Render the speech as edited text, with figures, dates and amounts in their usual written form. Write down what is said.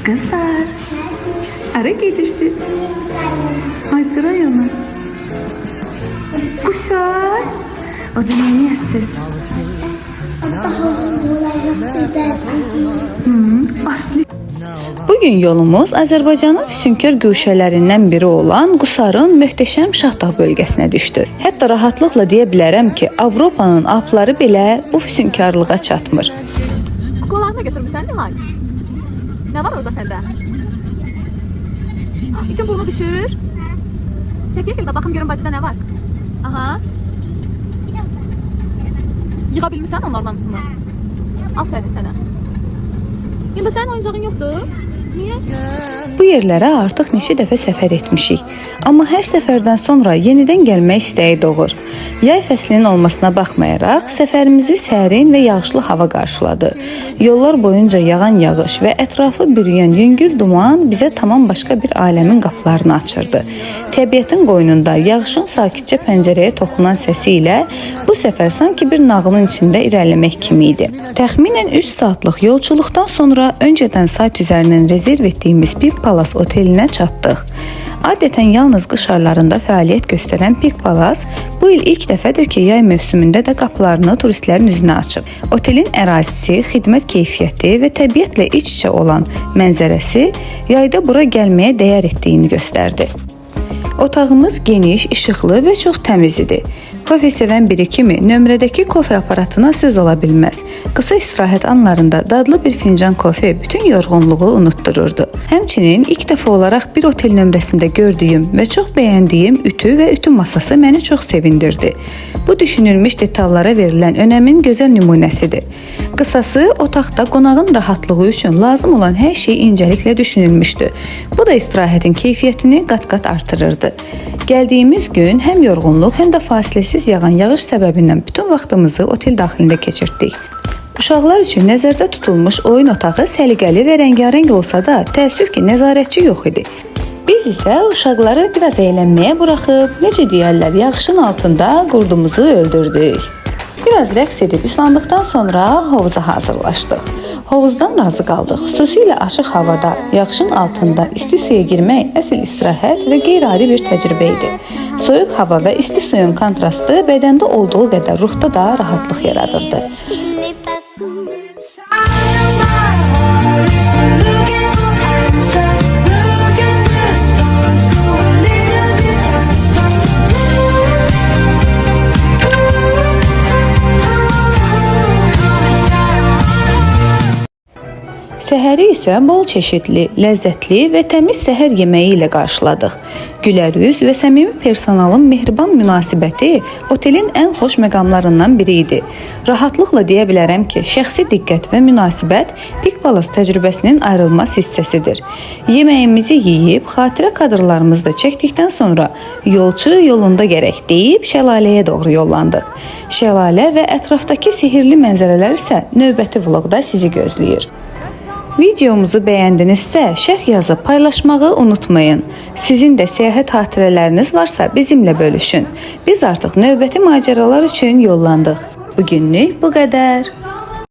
Kızlar, ara gelirsiniz. Hangi rayonu? Kuşlar. Orada ne yiyorsunuz? Aslı. Bugün yolumuz Azərbaycanın füsunkar güşələrindən biri olan Qusarın möhtəşəm Şahdağ bölgəsinə düşdü. Hətta rahatlıqla deyə bilərəm ki, Avropanın Alpları belə bu füsunkarlığa çatmır. Kuklalarını götürmüşsən Nilay. Ne var orada sende? İçin burnu düşür. Çekil de bakım görün bacıda ne var. Aha. Yıkabilmişsən onların hamısını. Aferin sənə. Yılda sənin oyuncağın yoxdur. Niye? Bu yerlərə artıq neçə dəfə səfər etmişik. Amma hər səfərdən sonra yenidən gəlmək istəyi doğur. Yay fəslinin olmasına baxmayaraq səfərimizi sərin və yağışlı hava qarşıladı. Yollar boyunca yağan yağış və ətrafı bürüyən yüngül duman bizə tamam başqa bir aləmin qapılarını açırdı. Təbiətin qoynunda yağışın sakitcə pəncərəyə toxunan səsi ilə bu səfər sanki bir nağılın içində irəliləmək kimi idi. Təxminən 3 saatlıq yolculuqdan sonra öncədən sayt üzərindən rezerv etdiyimiz Peak Palace otelinə çatdıq. Adətən yalnız qış aylarında fəaliyyət göstərən Peak Palace bu il ilk dəfədir ki, yay mövsümündə də qapılarını turistlərin üzünə açıb. Otelin ərazisi, xidmət keyfiyyəti və təbiətlə iç-içə olan mənzərəsi yayda bura gəlməyə dəyər etdiyini göstərdi. Otağımız geniş, işıqlı və çox təmiz idi. Kofe sevən biri kimi nömrədəki kofe aparatına söz ola bilməz. Qısa istirahət anlarında dadlı bir fincan kofe bütün yorğunluğu unuttururdu. Həmçinin ilk dəfə olaraq bir otel nömrəsində gördüyüm və çox bəyəndiyim ütü və ütü masası məni çox sevindirdi. Bu düşünülmüş detallara verilən önəmin gözəl nümunəsidir. Qısası, otaqda qonağın rahatlığı üçün lazım olan hər şey incəliklə düşünülmüşdü. Bu da istirahətin keyfiyyətini qat-qat artırırdı. Gəldiyimiz gün həm yorğunluq, həm də fasiləsiz yağan yağış səbəbindən bütün vaxtımızı otel daxilində keçirtdik. Uşaqlar üçün nəzərdə tutulmuş oyun otağı səliqəli və rəngarəng olsa da, təəssüf ki, nəzarətçi yox idi. Biz isə uşaqları biraz əylənməyə buraxıb, necə deyərlər, yağışın altında qurdumuzu öldürdük. Biraz rəqs edib islandıqdan sonra hovuza hazırlaşdıq. Hovuzdan razı qaldıq. Xüsusilə açıq havada, yağışın altında isti suya girmək əsl istirahət və qeyri-adi bir təcrübə idi. Soyuq hava və isti suyun kontrastı bədəndə olduğu qədər ruhda da rahatlıq yaradırdı. Səhəri isə bol çeşidli, ləzzətli və təmiz səhər yeməyi ilə qarşıladıq. Gülərüz və səmimi personalın mehriban münasibəti otelin ən xoş məqamlarından biri idi. Rahatlıqla deyə bilərəm ki, şəxsi diqqət və münasibət Peak Palace təcrübəsinin ayrılmaz hissəsidir. Yeməyimizi yeyib, xatirə kadrlarımızı da çəkdikdən sonra yolçu yolunda gərək deyib şəlaləyə doğru yollandıq. Şəlalə və ətrafdakı sihirli mənzərələr isə növbəti vloqda sizi gözləyir. Videomuzu bəyəndinizsə, şərh yazıb paylaşmağı unutmayın. Sizin də səyahət xatirələriniz varsa bizimlə bölüşün. Biz artıq növbəti macəralar üçün yollandıq. Bugünlük bu qədər.